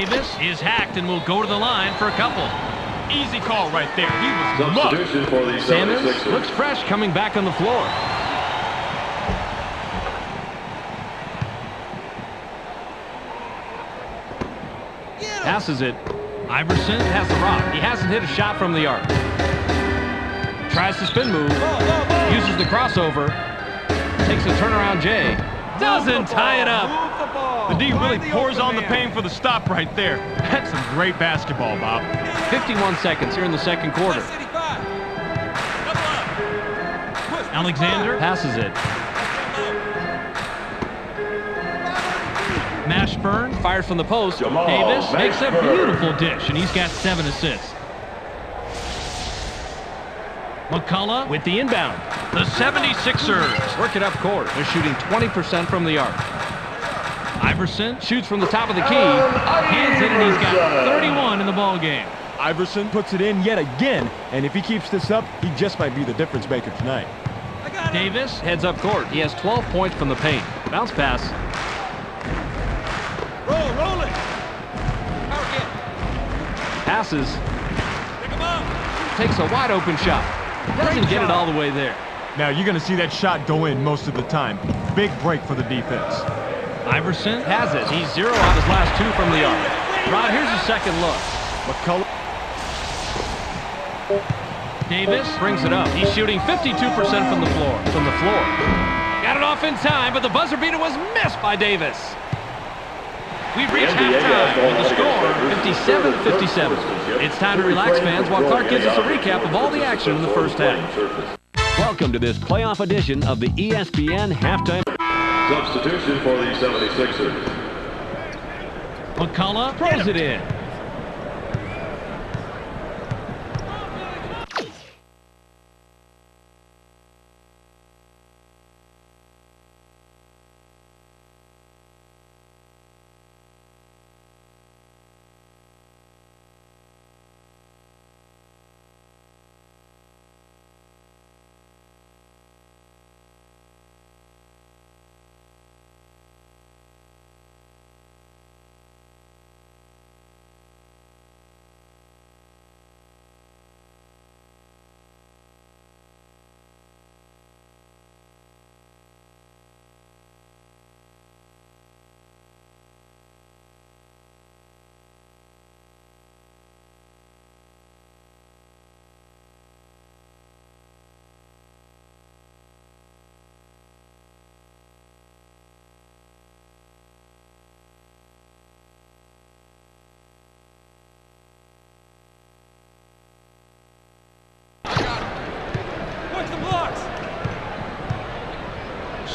Davis is hacked and will go to the line for a couple. Easy call right there. He was Substitution for the Sanders 76ers. looks fresh coming back on the floor. Passes it. Iverson has the rock. He hasn't hit a shot from the arc. Tries the spin move. Uses the crossover. Takes a turnaround J. Doesn't tie it up. The D really pours on the pain for the stop right there. That's some great basketball, Bob. 51 seconds here in the second quarter. Alexander passes it. Mashburn fires from the post. Davis makes a beautiful dish, and he's got 7 assists. McCullough with the inbound. The 76ers work it up court. They're shooting 20% from the arc. Iverson shoots from the top of the key. Hands it, and he's got 31 in the ball game. Iverson puts it in yet again, and if he keeps this up, he just might be the difference maker tonight. Davis heads up court. He has 12 points from the paint. Bounce pass. Roll it. Passes. Takes a wide open shot. Doesn't get it all the way there. Now you're going to see that shot go in most of the time. Big break for the defense. Iverson has it. He's 0 out his last 2 from the arc. Rod, here's a second look. McCullough. Davis brings it up. He's shooting 52% from the floor. Got it off in time, but the buzzer beater was missed by Davis. We've reached halftime with the score 57-57. It's time to relax, fans, while Clark gives us a recap of all the action in the first half. Welcome to this playoff edition of the ESPN Halftime. Substitution for the 76ers. McCullough throws it in.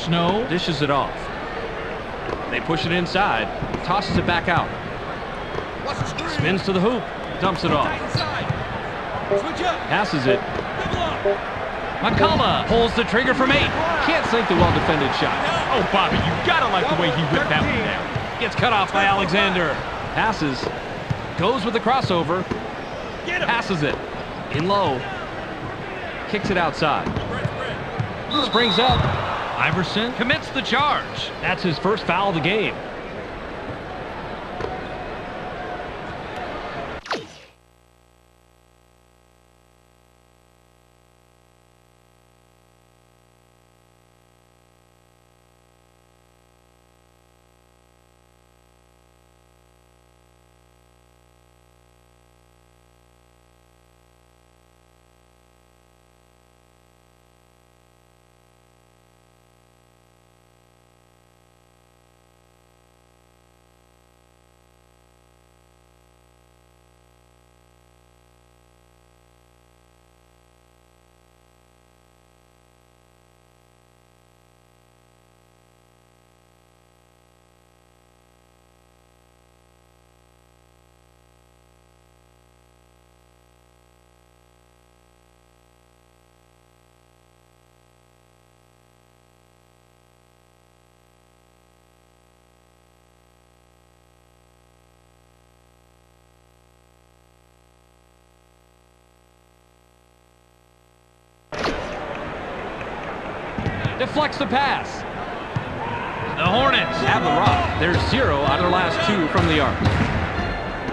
Snow dishes it off. They push it inside. Tosses it back out. Spins to the hoop. Dumps it off. Passes it. McCullough pulls the trigger from 8. Can't sink the well-defended shot. Oh, Bobby, you gotta like the way he ripped that one down. Gets cut off by Alexander. Passes. Goes with the crossover. Passes it. In low. Kicks it outside. Springs up. Iverson commits the charge. That's his first foul of the game. Deflects the pass. The Hornets have the rock. They're 0 out of their last 2 from the arc.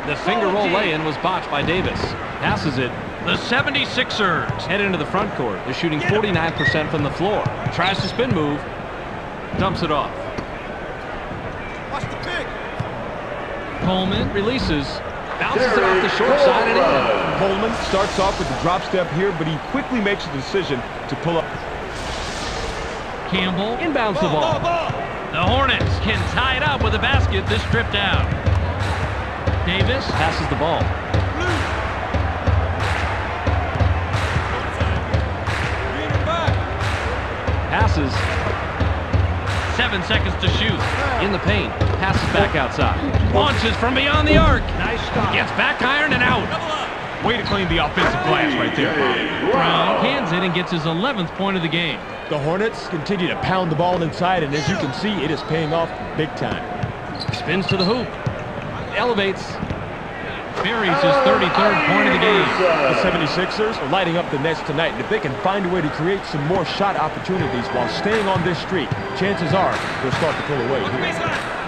The finger roll lay-in was botched by Davis. Passes it. The 76ers head into the front court. They're shooting 49% from the floor. Tries to spin move. Dumps it off. Watch the pick. Coleman releases. Bounces it off the short side and in. Coleman starts off with the drop step here, but he quickly makes a decision to pull up. Campbell inbounds the ball. The Hornets can tie it up with a basket. This stripped out. Davis passes the ball. Passes. 7 seconds to shoot. In the paint. Passes back outside. Launches from beyond the arc. Nice stop. Gets back iron and out. Way to clean the offensive glass right there, Bob. Brown hands it and gets his 11th point of the game. The Hornets continue to pound the ball inside, and as you can see, it is paying off big time. Spins to the hoop. Elevates. Buries his 33rd point of the game. The 76ers are lighting up the Nets tonight, and if they can find a way to create some more shot opportunities while staying on this streak, chances are they'll start to pull away here.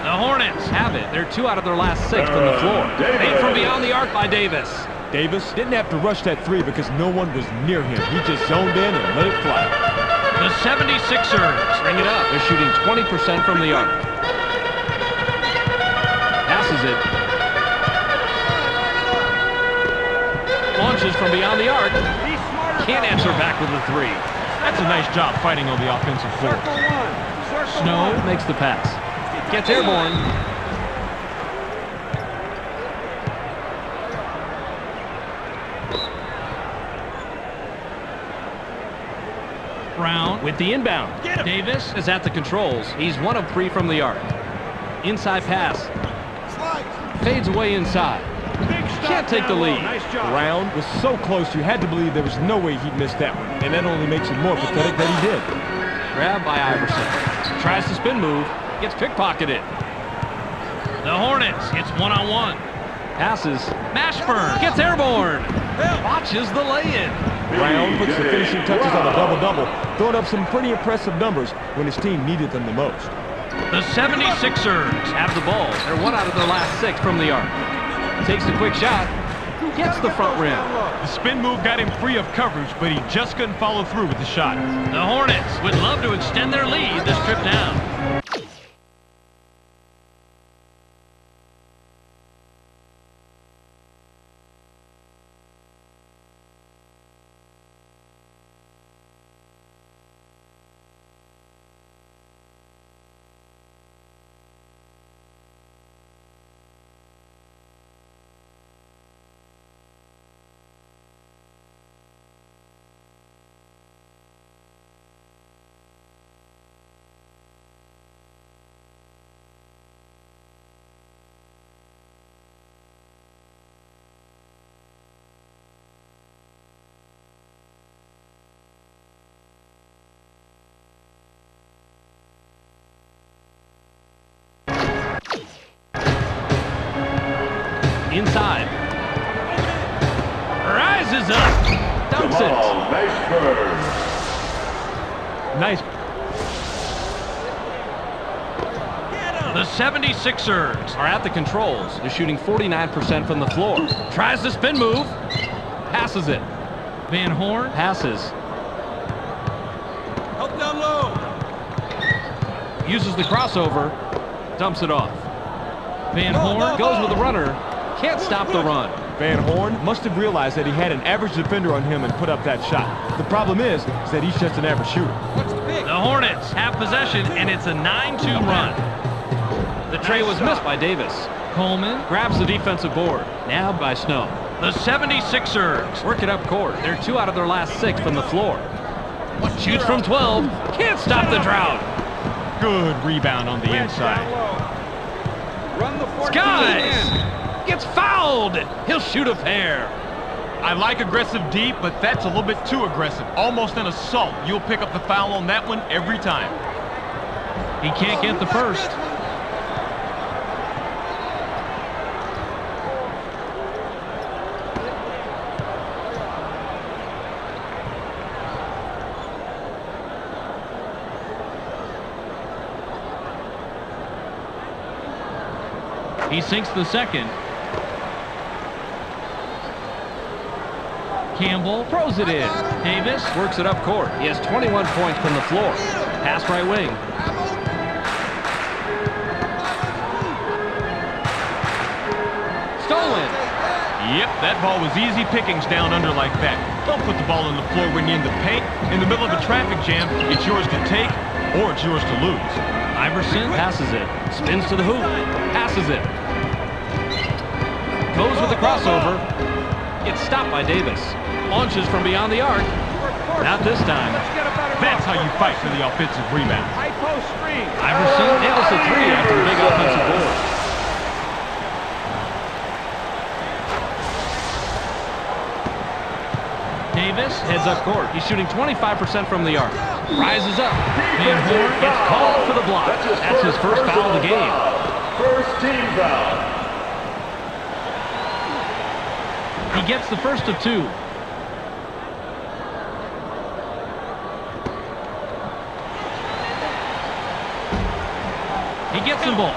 The Hornets have it. They're 2 out of their last 6 from the floor. Made from beyond the arc by Davis. Davis didn't have to rush that three because no one was near him. He just zoned in and let it fly. The 76ers bring it up. They're shooting 20% from the arc. Passes it. Launches from beyond the arc. Can't answer back with the three. That's a nice job fighting on the offensive floor. Snow makes the pass. Gets airborne. Brown with the inbound. Davis is at the controls. He's 1 of 3 from the arc. Inside pass. Fades away inside. Can't take the lead. Brown was so close, you had to believe there was no way he'd miss that one. And that only makes it more pathetic that he did. Grabbed by Iverson. Tries to spin move. Gets pickpocketed. The Hornets hits 1-on-1. Passes. Mashburn gets airborne. Watches the lay-in. Brown puts the finishing touches on a double-double, throwing up some pretty impressive numbers when his team needed them the most. The 76ers have the ball. They're 1 out of their last 6 from the arc. Takes a quick shot. Gets the front rim. The spin move got him free of coverage, but he just couldn't follow through with the shot. The Hornets would love to extend their lead this trip down. Inside. Rises up. Dunks it. Nice. The 76ers are at the controls. They're shooting 49% from the floor. Tries to spin move. Passes it. Van Horn passes. Help down low. Uses the crossover. Dumps it off. Van Horn goes with the runner. Can't stop the run. Van Horn must have realized that he had an average defender on him and put up that shot. The problem is that he's just an average shooter. The Hornets have possession, and it's a 9-2 run. The tray was missed by Davis. Coleman grabs the defensive board. Nabbed by Snow. The 76ers work it up court. They're 2 out of their last 6 from the floor. Shoots from 12. Can't stop the drought. Good rebound on the inside. Skies gets fouled. He'll shoot a pair. I like aggressive deep, but that's a little bit too aggressive. Almost an assault. You'll pick up the foul on that one every time. He can't get the first. He sinks the second. Campbell throws it in. Davis works it up court. He has 21 points from the floor. Pass right wing. Stolen. Yep, that ball was easy pickings down under like that. Don't put the ball on the floor when you're in the paint. In the middle of a traffic jam, it's yours to take or it's yours to lose. Iverson passes it. Spins to the hoop. Passes it. Goes with the crossover. Gets stopped by Davis. Launches from beyond the arc. Not this time. That's how you fight for the offensive rebound. High post screen. Iverson nails the three after a big offensive board. Davis heads up court. He's shooting 25% from the arc. Rises up. Van Horn gets called for the block. That's his first foul of the game. First team foul. He gets the first of two. He gets the ball.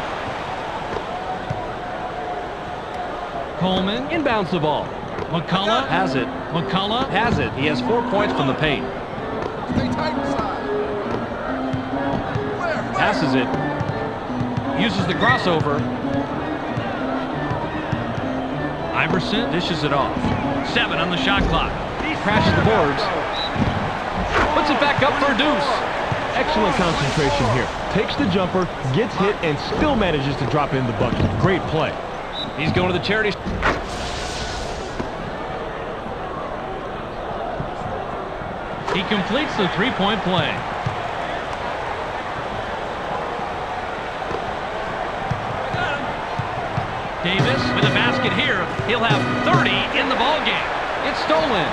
Coleman inbounds the ball. McCullough has it. McCullough has it. He has 4 points from the paint. Stay tight inside. Passes it. Uses the crossover. Iverson dishes it off. 7 on the shot clock. Crashes the boards. Puts it back up for a deuce. Excellent concentration here. Takes the jumper, gets hit, and still manages to drop in the bucket. Great play. He's going to the charity. He completes the three-point play. Davis with a basket here. He'll have 30 in the ballgame. It's stolen.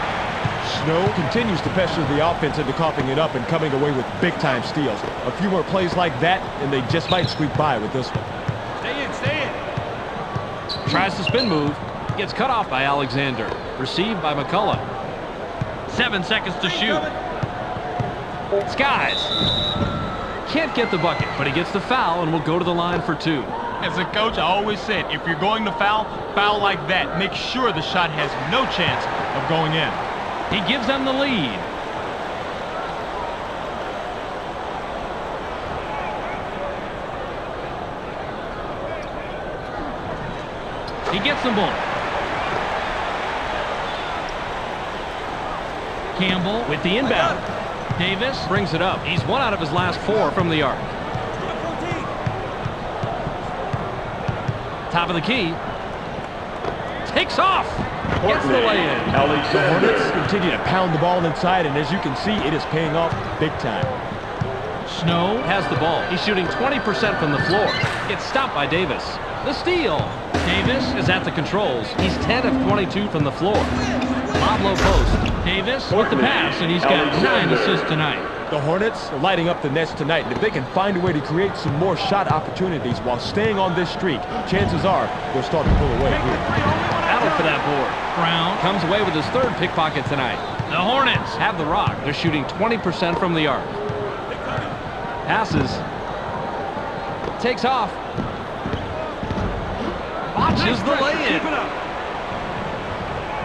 Snow continues to pester the offense into coughing it up and coming away with big-time steals. A few more plays like that, and they just might squeak by with this one. Stay in, stay in. Tries to spin move. Gets cut off by Alexander. Received by McCullough. 7 seconds to shoot. Skies. Can't get the bucket, but he gets the foul and will go to the line for 2. As a coach, I always said, if you're going to foul like that. Make sure the shot has no chance of going in. He gives them the lead. He gets the ball. Campbell with the inbound. Davis brings it up. He's 1 out of his last 4 from the arc. Top of the key. Takes off. Gets the lay-in. The Hornets continue to pound the ball inside, and as you can see, it is paying off big time. Snow has the ball. He's shooting 20% from the floor. Gets stopped by Davis. The steal. Davis is at the controls. He's 10 of 22 from the floor. Lob low post. Davis with the pass, and he's got 9 assists tonight. The Hornets are lighting up the nets tonight, and if they can find a way to create some more shot opportunities while staying on this streak, chances are they'll start to pull away here. Battle for that board. Brown comes away with his 3rd pickpocket tonight. The Hornets have the rock. They're shooting 20% from the arc. Passes. Takes off. Botches the lay-in.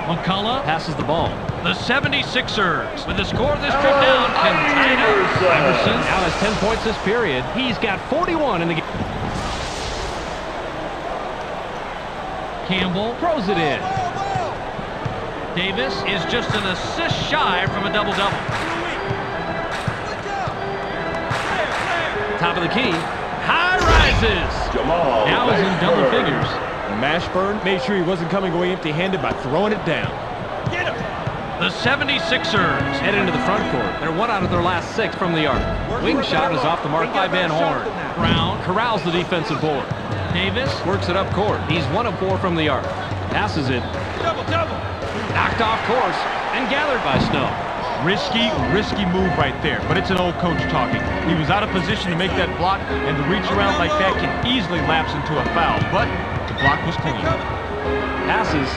McCullough passes the ball. The 76ers, with the score of this trip down, can tie it up. Iverson now has 10 points this period. He's got 41 in the game. Campbell throws it in. Davis is just an assist shy from a double-double. Top of the key. High rises. Now he's in double figures. Mashburn made sure he wasn't coming away empty-handed by throwing it down. Get him. The 76ers head into the front court. They're 1 out of their last 6 from the arc. Wing shot is off the mark by Van Horn. Brown corrals the defensive board. Davis works it up court. He's 1 of 4 from the arc. Passes it. Double. Knocked off course and gathered by Snow. Risky move right there, but it's an old coach talking. He was out of position to make that block, and to reach around like that can easily lapse into a foul, but the block was clean. Passes.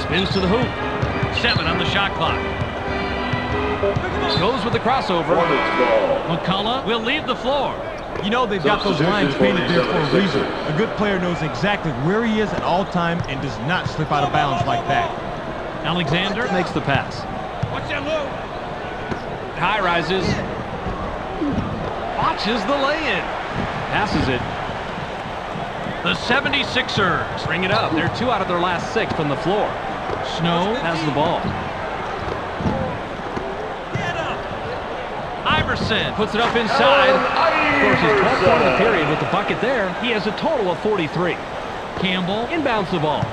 Spins to the hoop. 7 on the shot clock. Goes with the crossover. McCullough will leave the floor. You know they've got those lines painted there for a reason. A good player knows exactly where he is at all time and does not slip out of bounds like that. Alexander makes the pass. Watch that low. High rises. Watches the lay-in. Passes it. The 76ers bring it up. They're 2 out of their last 6 from the floor. Snow has the ball. Iverson puts it up inside. Of course, his 12th point of the period with the bucket there. He has a total of 43. Campbell inbounds the ball.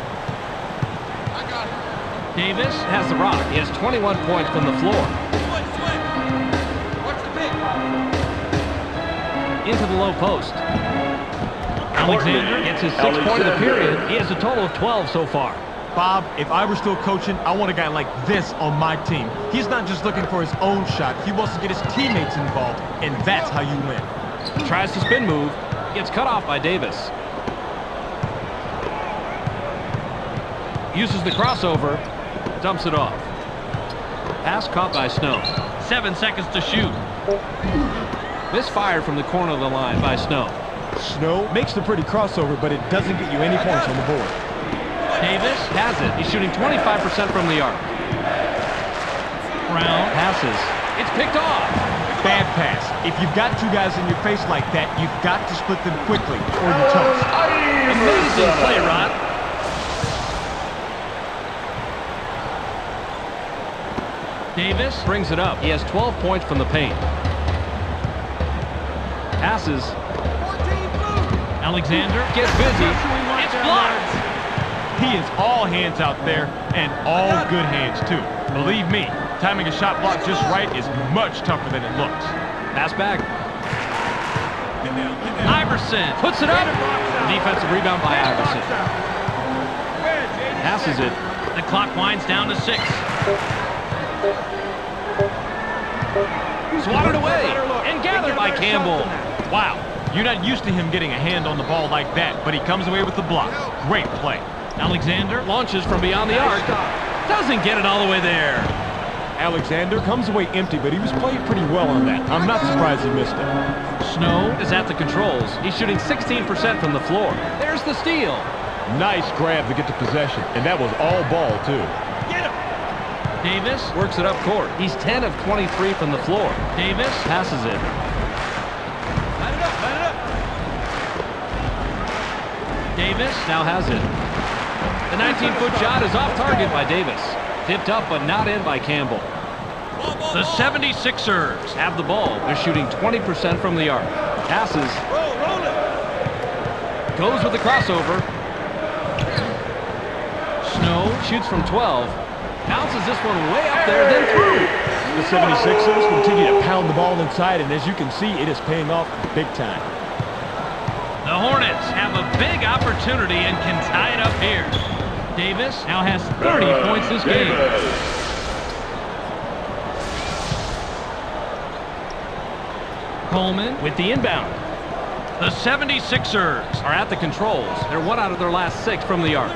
Davis has the rock. He has 21 points from the floor. Watch the pick. Into the low post. Alexander gets his 6th point of the period. He has a total of 12 so far. Bob, if I were still coaching, I want a guy like this on my team. He's not just looking for his own shot. He wants to get his teammates involved, and that's how you win. Tries to spin move. Gets cut off by Davis. Uses the crossover. Dumps it off. Pass caught by Snow. 7 seconds to shoot. Misfired from the corner of the line by Snow. Snow makes the pretty crossover, but it doesn't get you any points on the board. Davis has it. He's shooting 25% from the arc. Brown passes. It's picked off. Bad pass. If you've got 2 guys in your face like that, you've got to split them quickly, or you're toast. Amazing play, Rod. Davis brings it up. He has 12 points from the paint. Passes. Alexander gets busy. It's blocked. He is all hands out there, and all good hands, too. Believe me, timing a shot block just right is much tougher than it looks. Pass back. Iverson puts it up. Defensive rebound by Iverson. Passes it. The clock winds down to 6. Swatted away and gathered by Campbell. Wow, you're not used to him getting a hand on the ball like that, but he comes away with the block. Great play. Alexander launches from beyond the arc. Doesn't get it all the way there. Alexander comes away empty, but he was playing pretty well on that. I'm not surprised he missed it. Snow is at the controls. He's shooting 16% from the floor. There's the steal. Nice grab to get the possession, and that was all ball, too. Get him. Davis works it up court. He's 10 of 23 from the floor. Davis passes it. Line it up. Line it up. Davis now has it. The 19-foot shot is off target by Davis. Tipped up but not in by Campbell. The 76ers have the ball. They're shooting 20% from the arc. Passes. Roll it. Goes with the crossover. Snow shoots from 12. Bounces this one way up there, then through. The 76ers continue to pound the ball inside, and as you can see, it is paying off big time. The Hornets have a big opportunity and can tie it up here. Davis now has 30 points this game. Coleman with the inbound. The 76ers are at the controls. They're 1 out of their last 6 from the arc.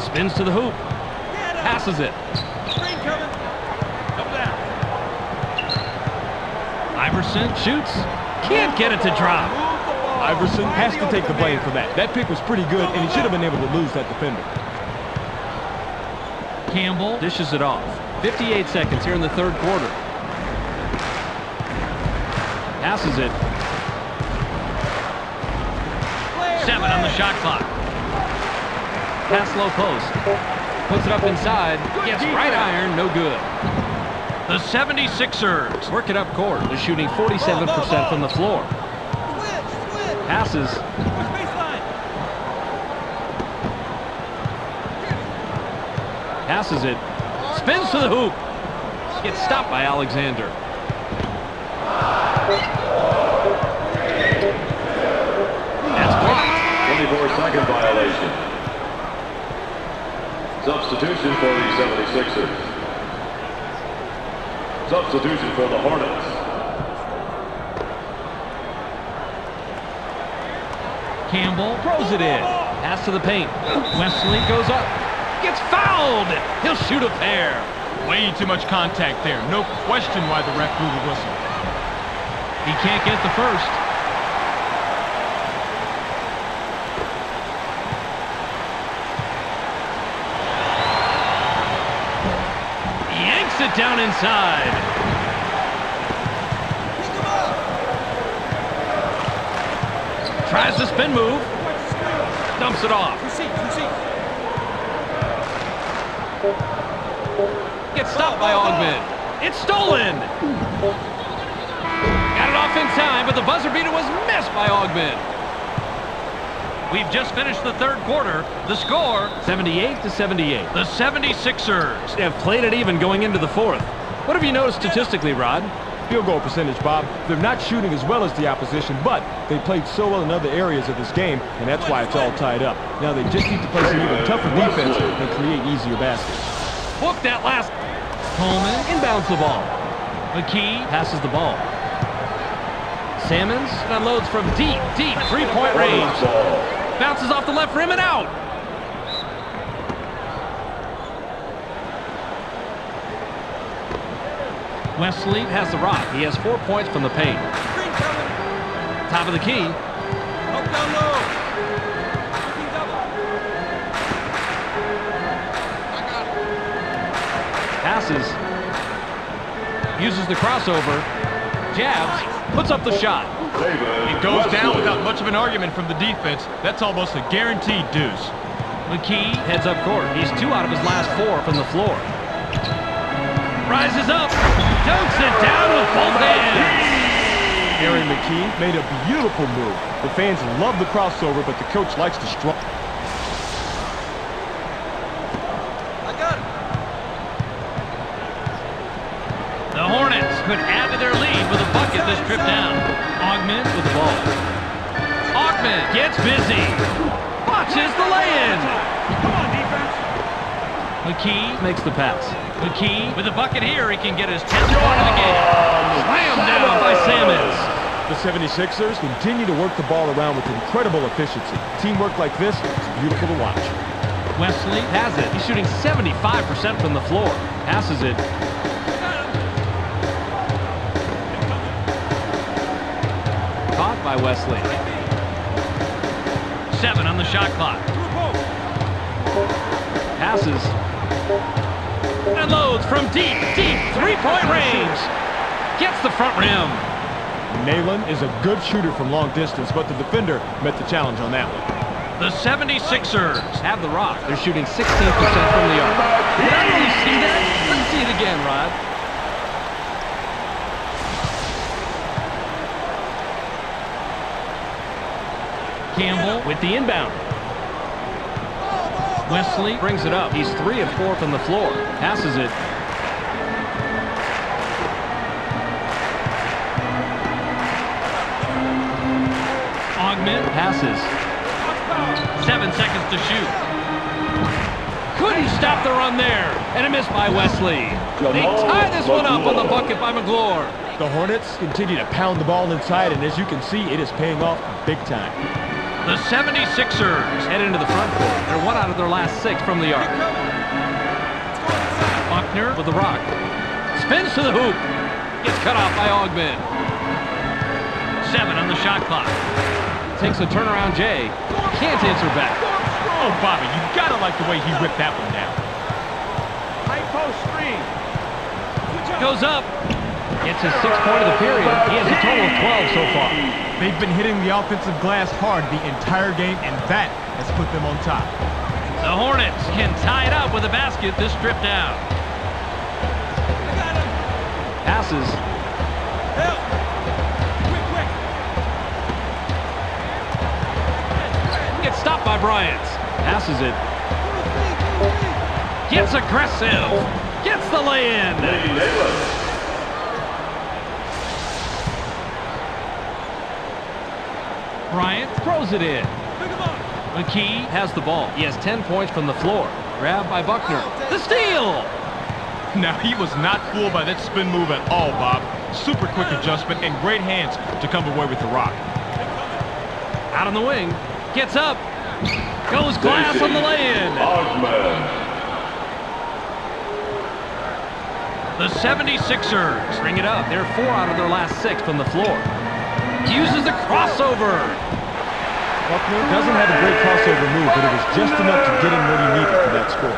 Spins to the hoop. Passes it. Screen coming. Double down. Iverson shoots. Can't get it to drop. Iverson has to take the blame for that. That pick was pretty good, and he should have been able to lose that defender. Campbell dishes it off. 58 seconds here in the 3rd quarter. Passes it. 7 on the shot clock. Pass low post. Puts it up inside. Gets right iron. No good. The 76ers work it up court. They're shooting 47% from the floor. Passes. Passes it. Spins to the hoop. Gets stopped by Alexander. That's blocked. 24-second violation. Substitution for the 76ers. Substitution for the Hornets. Campbell throws it in. Pass to the paint. Wesley goes up. Gets fouled. He'll shoot a pair. Way too much contact there. No question why the ref blew the whistle. He can't get the first. Yanks it down inside. Tries the spin move. Dumps it off. Gets stopped by Ogden. It's stolen. Got it off in time, but the buzzer beater was missed by Ogden. We've just finished the third quarter. The score, 78-78. The 76ers have played it even going into the fourth. What have you noticed statistically, Rod? Field goal percentage, Bob. They're not shooting as well as the opposition, but they played so well in other areas of this game, and that's why it's all tied up. Now they just need to play some even tougher defense and create easier baskets. Book that last. Coleman inbounds the ball. McKee passes the ball. Sammons unloads from deep three-point range. Bounces off the left rim and out. Wesley has the rock. He has 4 points from the paint. Top of the key. Passes. Uses the crossover. Jabs. Puts up the shot. It goes down without much of an argument from the defense. That's almost a guaranteed deuce. McKee heads up court. He's 2 out of his last 4 from the floor. Rises up. Dunks it down with both hands. Aaron McKee made a beautiful move. The fans love the crossover, but the coach likes to strong. I got it. The Hornets could add to their lead with a bucket this trip down. Ogden with the ball. Ogden gets busy. Watches the lay-in. Come on, defense. McKee makes the pass. McKee with a bucket here. He can get his 10th point of the game. Slammed down by Sammons. The 76ers continue to work the ball around with incredible efficiency. Teamwork like this is beautiful to watch. Wesley has it. He's shooting 75% from the floor. Passes it. Caught by Wesley. 7 on the shot clock. Passes. And loads from deep three-point range. Gets the front rim. Nayland is a good shooter from long distance, but the defender met the challenge on that one. The 76ers have the rock. They're shooting 16% from the arc. Did I really see that? Let's see it again, Rod. Campbell with the inbound. Wesley brings it up. He's 3 of 4 from the floor. Passes it. Ogden passes. 7 seconds to shoot. Couldn't stop the run there. And a miss by Wesley. They tie this one up on the bucket by McGlure. The Hornets continue to pound the ball inside, and as you can see, it is paying off big time. The 76ers head into the front court. They're 1 out of their last 6 from the arc. Buckner with the rock. Spins to the hoop. Gets cut off by Ogden. 7 on the shot clock. Takes a turnaround Jay. Can't answer back. Oh, Bobby, you gotta like the way he whipped that one down. High post screen. Goes up. Gets his 6th point of the period. He has a total of 12 so far. They've been hitting the offensive glass hard the entire game, and that has put them on top. The Hornets can tie it up with a basket this trip down. I got him. Passes. Help. Quick. Gets stopped by Bryant. Passes it. Gets aggressive. Gets the lay-in. Bryant throws it in. McKee has the ball. He has 10 points from the floor. Grabbed by Buckner. The steal! Now, he was not fooled by that spin move at all, Bob. Super quick adjustment and great hands to come away with the rock. Out on the wing. Gets up. Goes glass on the lay-in. The 76ers bring it up. They're 4 out of their last 6 from the floor. He uses the crossover. Buckner doesn't have a great crossover move, but it was just enough to get him what he needed for that score.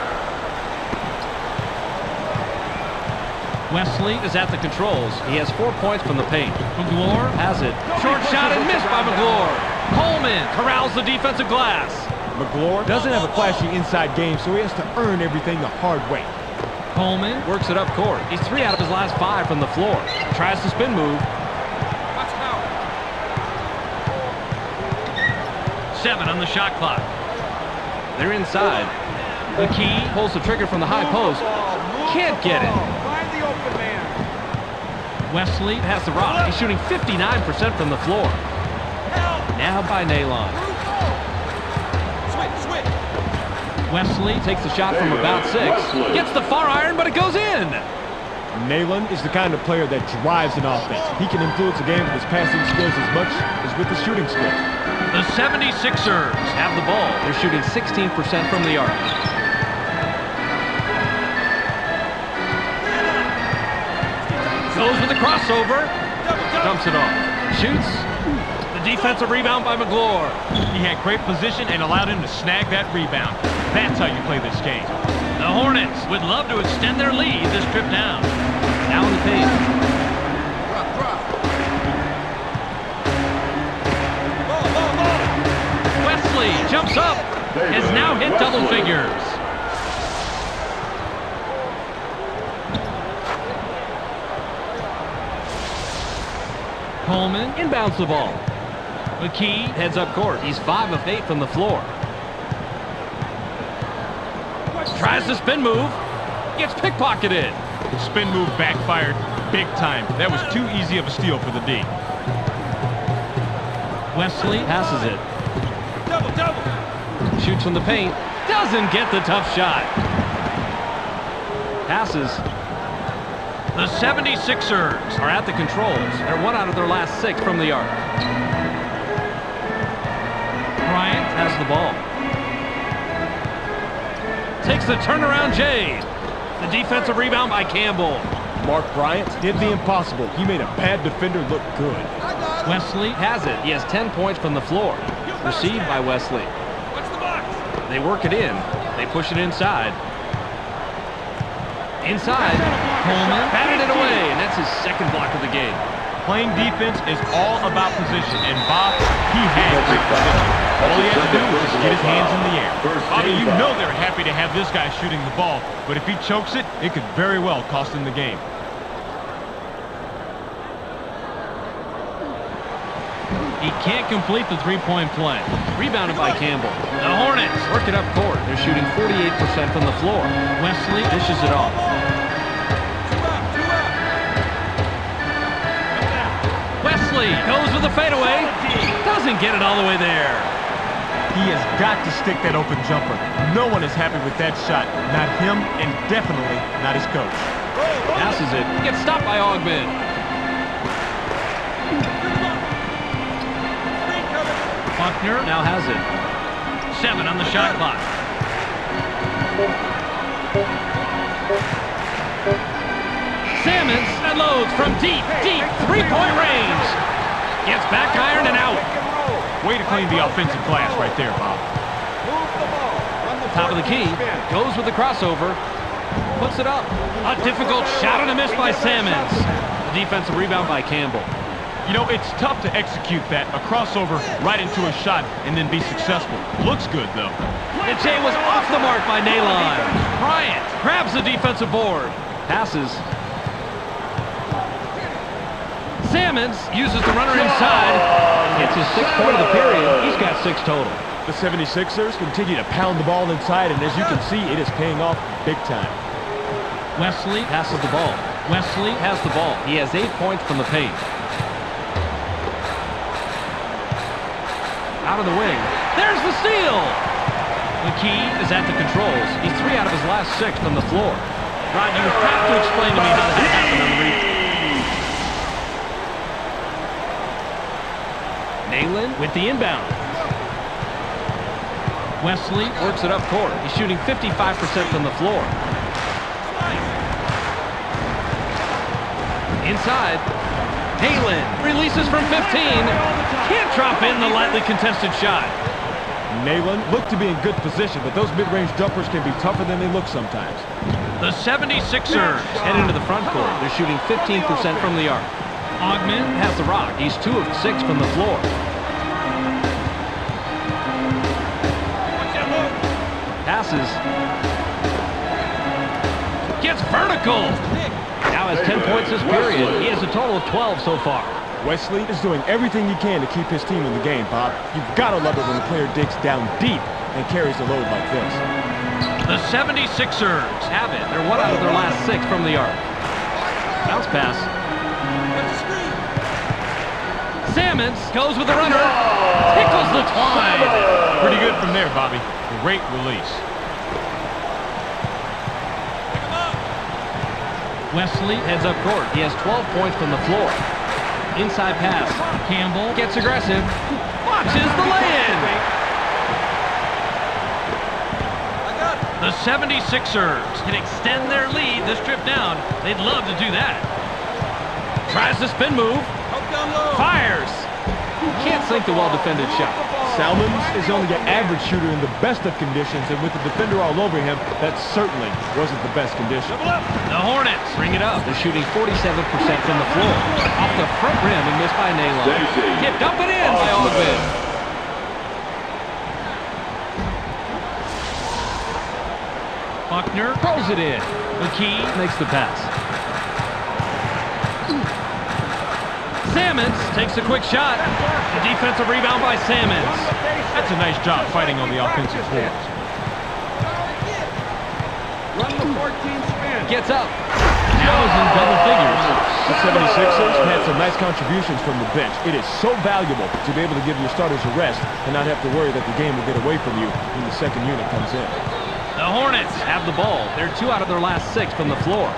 Wesley is at the controls. He has 4 points from the paint. McGlure has it. Short shot and missed by McGlure. Coleman corrals the defensive glass. McGlure doesn't have a flashy inside game, so he has to earn everything the hard way. Coleman works it up court. He's 3 out of his last 5 from the floor. Tries the spin move. 7 on the shot clock. They're inside. McKee pulls the trigger from the high post. Can't get it. Find the open man. Wesley has the rock. He's shooting 59% from the floor. Now by Nalon. Switch. Wesley takes the shot from about 6. Gets the far iron, but it goes in. Nalon is the kind of player that drives an offense. He can influence a game with his passing skills as much as with his shooting skills. The 76ers have the ball. They're shooting 16% from the arc. Goes with the crossover. Dumps it off. Shoots. The defensive rebound by McGlure. He had great position and allowed him to snag that rebound. That's how you play this game. The Hornets would love to extend their lead this trip down. Now in the paint. Wesley jumps up. Has now hit double figures. Coleman inbounds the ball. McKee heads up court. He's 5 of 8 from the floor. Tries the spin move. Gets pickpocketed. The spin move backfired big time. That was too easy of a steal for the D. Wesley passes it. Double. Shoots from the paint. Doesn't get the tough shot. Passes. The 76ers are at the controls. They're 1 out of their last 6 from the arc. Bryant has the ball. Takes the turnaround J. The defensive rebound by Campbell. Mark Bryant did the impossible. He made a bad defender look good. Wesley has it. He has 10 points from the floor. Received by Wesley. What's the box? They work it in. They push it inside. Inside. Coleman batted it away, and that's his 2nd block of the game. Playing defense is all about position, and Bob, he had great position. All he had to do was just get his hands in the air. Bobby, you know they're happy to have this guy shooting the ball, but if he chokes it, it could very well cost him the game. He can't complete the 3-point play. Rebounded by Campbell. The Hornets work it up court. They're shooting 48% from the floor. Wesley dishes it off. Wesley goes with the fadeaway. Doesn't get it all the way there. He has got to stick that open jumper. No one is happy with that shot. Not him, and definitely not his coach. Passes it. Gets stopped by Ogben. Buckner now has it. 7 on the shot clock. Sammons unloads from deep 3-point range. Gets back iron and out. Way to clean the offensive glass right there, Bob. Top of the key. Goes with the crossover. Puts it up. A difficult shot and a miss by Sammons. The defensive rebound by Campbell. You know, it's tough to execute that, a crossover right into a shot and then be successful. Looks good, though. The J was off the mark by Nalon. Bryant grabs the defensive board. Passes. Sammons uses the runner inside. It's his 6th point of the period. He's got 6 total. The 76ers continue to pound the ball inside, and as you can see, it is paying off big time. Wesley passes the ball. Wesley has the ball. He has 8 points from the paint. Out of the wing. There's the steal. McKee is at the controls. He's 3 out of his last 6 from the floor. Rod, you have to explain to me how that happened on the replay. Nalon with the inbound. Wesley works it up court. He's shooting 55% from the floor. Inside. Halen releases from 15. Can't drop in the lightly contested shot. Nayland looked to be in good position, but those mid-range jumpers can be tougher than they look sometimes. The 76ers head into the front court. They're shooting 15% from the arc. Ogman has the rock. He's 2 of 6 from the floor. Passes. Gets vertical. Now has 10 points this period. He has a total of 12 so far. Wesley is doing everything he can to keep his team in the game, Bob. You've got to love it when the player digs down deep and carries the load like this. The 76ers have it. They're 1 out of their last 6 from the arc. Bounce pass. Sammons goes with the runner. Tickles the twine. Pretty good from there, Bobby. Great release. Wesley heads up court. He has 12 points from the floor. Inside pass. Campbell gets aggressive. Watches the lay-in. The 76ers can extend their lead this trip down. They'd love to do that. Tries the spin move. Fires. Can't sink the well-defended shot. Salmons is only an average shooter in the best of conditions, and with the defender all over him, that certainly wasn't the best condition. The Hornets bring it up. They're shooting 47% from the floor. Off the front rim and missed by Nayland. Tipped up and in by Ogman. Buckner throws it in. McKee makes the pass. Sammons takes a quick shot. The defensive rebound by Sammons. That's a nice job fighting on the offensive boards. Run the 14 spin. Gets up. Now is in double figures. The 76ers had some nice contributions from the bench. It is so valuable to be able to give your starters a rest and not have to worry that the game will get away from you when the second unit comes in. The Hornets have the ball. They're 2 out of their last 6 from the floor.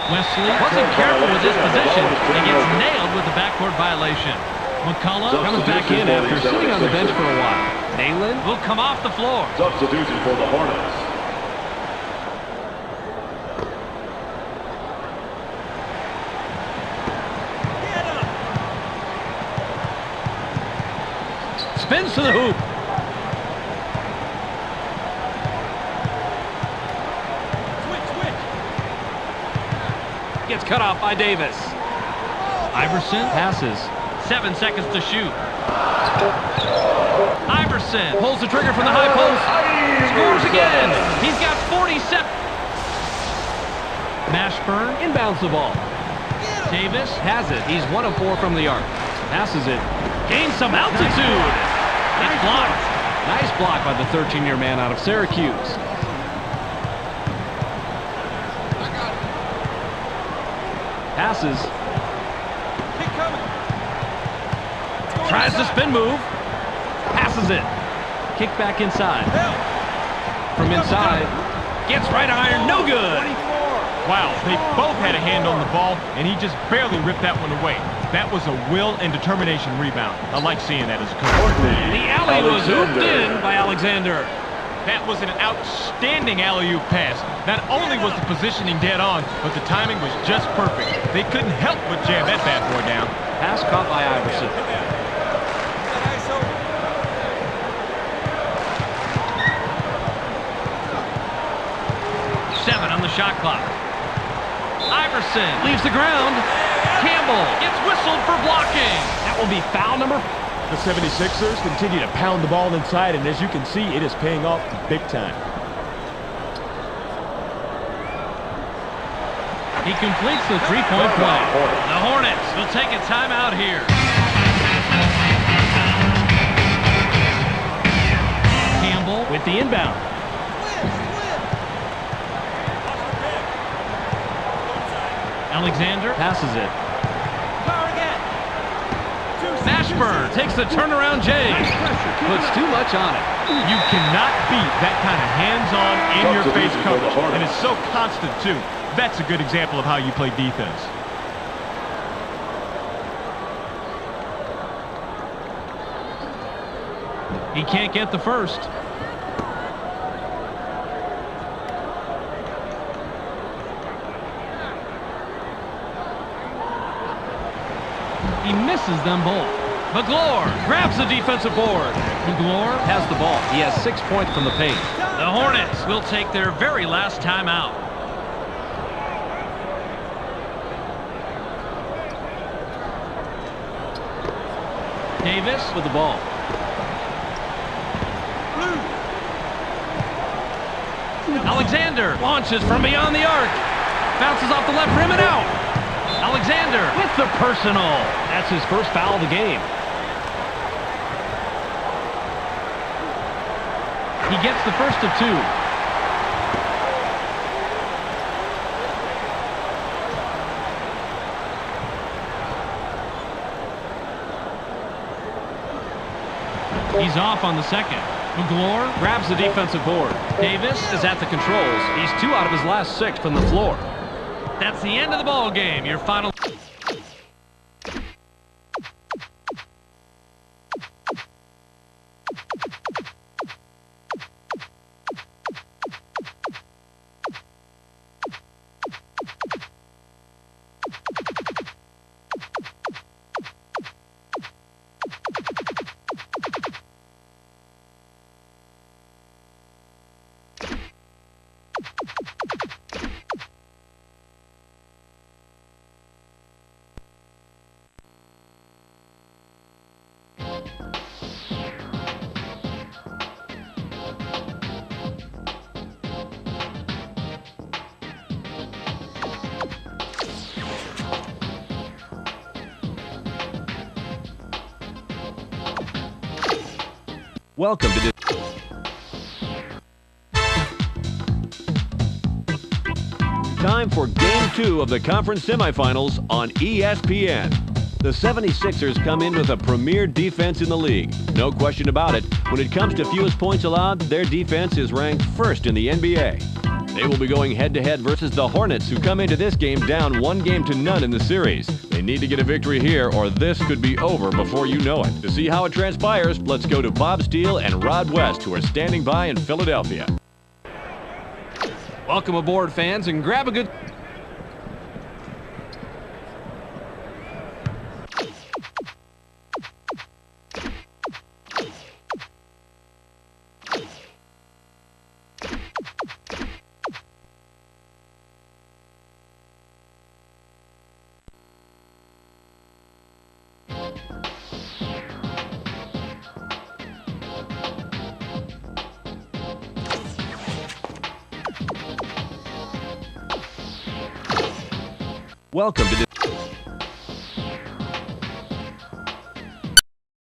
Wesley wasn't careful with his position and gets nailed with the backcourt violation. McCullough comes back in after sitting on the bench for a while. Nayland will come off the floor. Substitution for the Hornets. Spins to the hoop. Gets cut off by Davis. Iverson passes. 7 seconds to shoot. Iverson pulls the trigger from the high post. Scores again. He's got 47. Mashburn inbounds the ball. Davis has it. He's 1 of 4 from the arc. Passes it. Gains some altitude. It's blocked. Nice block by the 13-year man out of Syracuse. Passes. Tries the spin move. Passes it. Kick back inside. From inside. Gets right iron. No good. Wow, they both had a hand on the ball, and he just barely ripped that one away. That was a will and determination rebound. I like seeing that as a coach. The alley was hooped in by Alexander. That was an outstanding alley-oop pass. Not only was the positioning dead on, but the timing was just perfect. They couldn't help but jam that bad boy down. Pass caught by Iverson. Seven on the shot clock. Iverson leaves the ground. Campbell gets whistled for blocking. That will be foul number. The 76ers continue to pound the ball inside, and as you can see, it is paying off big time. He completes the three-point play. The Hornets will take a timeout here. Campbell with the inbound. Alexander passes it. Mashburn takes the turnaround J. Puts too much on it. You cannot beat that kind of hands-on, in-your-face coverage. And it's so constant, too. That's a good example of how you play defense. He can't get the first. He misses them both. McGlure grabs the defensive board. McGlure has the ball. He has 6 points from the paint. The Hornets will take their very last timeout. Davis with the ball. Alexander launches from beyond the arc. Bounces off the left rim and out. Alexander with the personal. That's his first foul of the game. He gets the first of 2. He's off on the second. McGlure grabs the defensive board. Davis is at the controls. He's 2 out of his last 6 from the floor. That's the end of the ball game. Your final. Welcome to time for Game 2 of the conference semifinals on ESPN. The 76ers come in with a premier defense in the league. No question about it. When it comes to fewest points allowed, their defense is ranked first in the NBA. They will be going head-to-head versus the Hornets, who come into this game down 1-0 in the series. They need to get a victory here, or this could be over before you know it. To see how it transpires, let's go to Bob Steele and Rod West, who are standing by in Philadelphia. Welcome aboard, fans, and grab a good... Welcome to